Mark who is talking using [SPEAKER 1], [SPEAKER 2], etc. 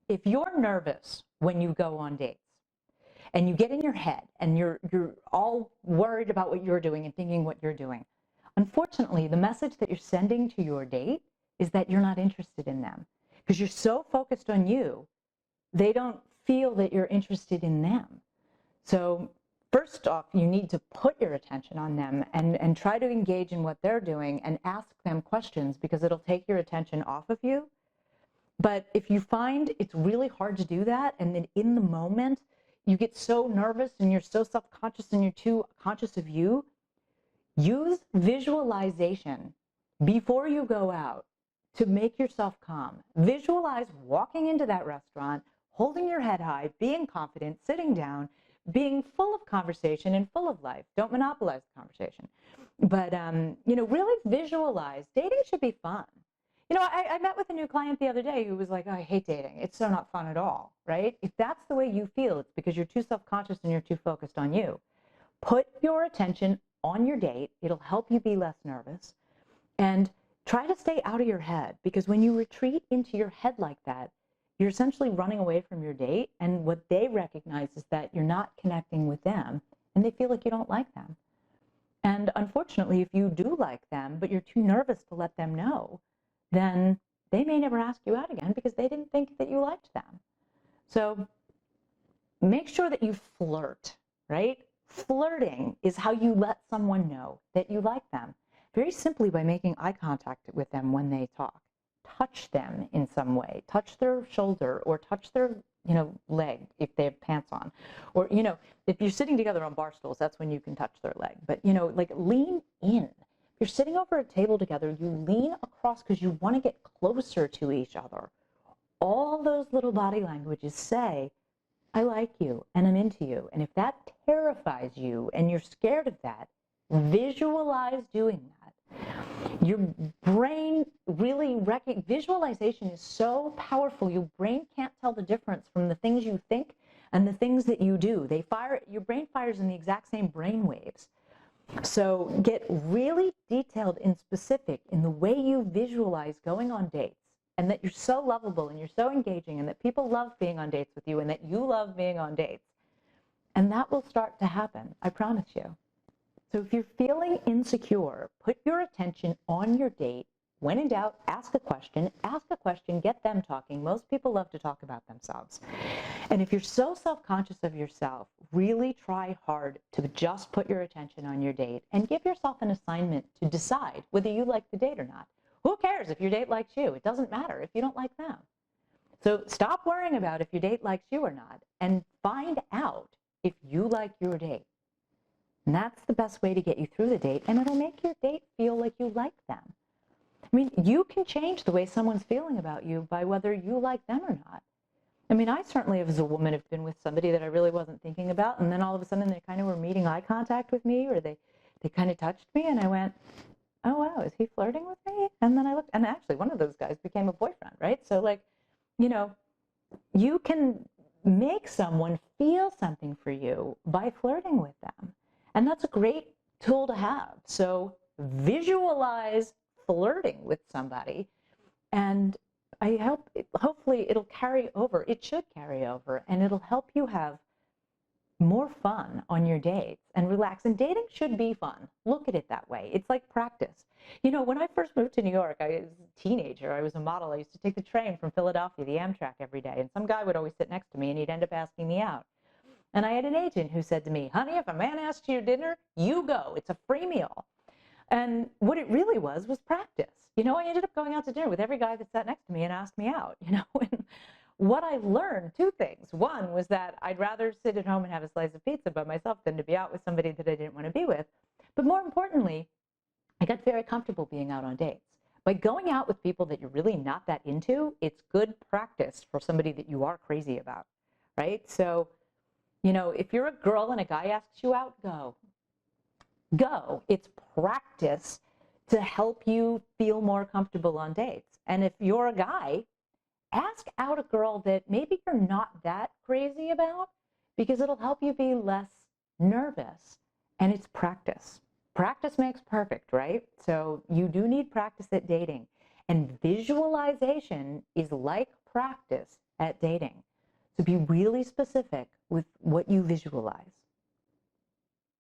[SPEAKER 1] if you're nervous when you go on dates and you get in your head and you're all worried about what you're doing and thinking what you're doing, unfortunately, the message that you're sending to your date is that you're not interested in them because you're so focused on you, they don't feel that you're interested in them. So first off, you need to put your attention on them and try to engage in what they're doing and ask them questions because it'll take your attention off of you. But if you find it's really hard to do that, and then in the moment you get so nervous and you're so self-conscious and you're too conscious of you, use visualization before you go out to make yourself calm. Visualize walking into that restaurant, holding your head high, being confident, sitting down, being full of conversation and full of life. Don't monopolize the conversation. But, really visualize. Dating should be fun. I met with a new client the other day who was like, oh, I hate dating. It's so not fun at all, right? If that's the way you feel, it's because you're too self-conscious and you're too focused on you. Put your attention on your date. It'll help you be less nervous. And try to stay out of your head, because when you retreat into your head like that, you're essentially running away from your date, and what they recognize is that you're not connecting with them, and they feel like you don't like them. And unfortunately, if you do like them, but you're too nervous to let them know, then they may never ask you out again because they didn't think that you liked them. So make sure that you flirt, right? Flirting is how you let someone know that you like them. Very simply by making eye contact with them when they talk. Touch them in some way. Touch their shoulder or touch their, leg if they have pants on. Or, if you're sitting together on bar stools, that's when you can touch their leg. But, lean in. If you're sitting over a table together, you lean across because you want to get closer to each other. All those little body languages say, I like you and I'm into you. And if that terrifies you and you're scared of that, visualize doing that. Your brain really, visualization is so powerful. Your brain can't tell the difference from the things you think and the things that you do. Your brain fires in the exact same brain waves. So get really detailed and specific in the way you visualize going on dates, and that you're so lovable and you're so engaging and that people love being on dates with you and that you love being on dates. And that will start to happen, I promise you. So if you're feeling insecure, put your attention on your date. When in doubt, ask a question, get them talking. Most people love to talk about themselves. And if you're so self-conscious of yourself, really try hard to just put your attention on your date and give yourself an assignment to decide whether you like the date or not. Who cares if your date likes you? It doesn't matter if you don't like them. So stop worrying about if your date likes you or not and find out if you like your date. And that's the best way to get you through the date, and it'll make your date feel like you like them. I mean, you can change the way someone's feeling about you by whether you like them or not. I mean, I certainly, as a woman, have been with somebody that I really wasn't thinking about, and then all of a sudden they kind of were meeting eye contact with me, or they kind of touched me, and I went, oh, wow, is he flirting with me? And then I looked, and actually one of those guys became a boyfriend, right? So, you can make someone feel something for you by flirting with them. And that's a great tool to have. So visualize flirting with somebody, and hopefully it'll carry over. It should carry over, and it'll help you have more fun on your dates and relax. And dating should be fun. Look at it that way. It's like practice. When I first moved to New York, I was a teenager. I was a model. I used to take the train from Philadelphia, the Amtrak, every day. And some guy would always sit next to me, and he'd end up asking me out. And I had an agent who said to me, honey, if a man asks you to dinner, you go. It's a free meal. And what it really was practice. I ended up going out to dinner with every guy that sat next to me and asked me out, And what I learned, two things. One was that I'd rather sit at home and have a slice of pizza by myself than to be out with somebody that I didn't want to be with. But more importantly, I got very comfortable being out on dates. By going out with people that you're really not that into, it's good practice for somebody that you are crazy about, right? So, if you're a girl and a guy asks you out, go. Go. It's practice to help you feel more comfortable on dates. And if you're a guy, ask out a girl that maybe you're not that crazy about, because it'll help you be less nervous. And it's practice. Practice makes perfect, right? So you do need practice at dating. And visualization is like practice at dating. So be really specific with what you visualize.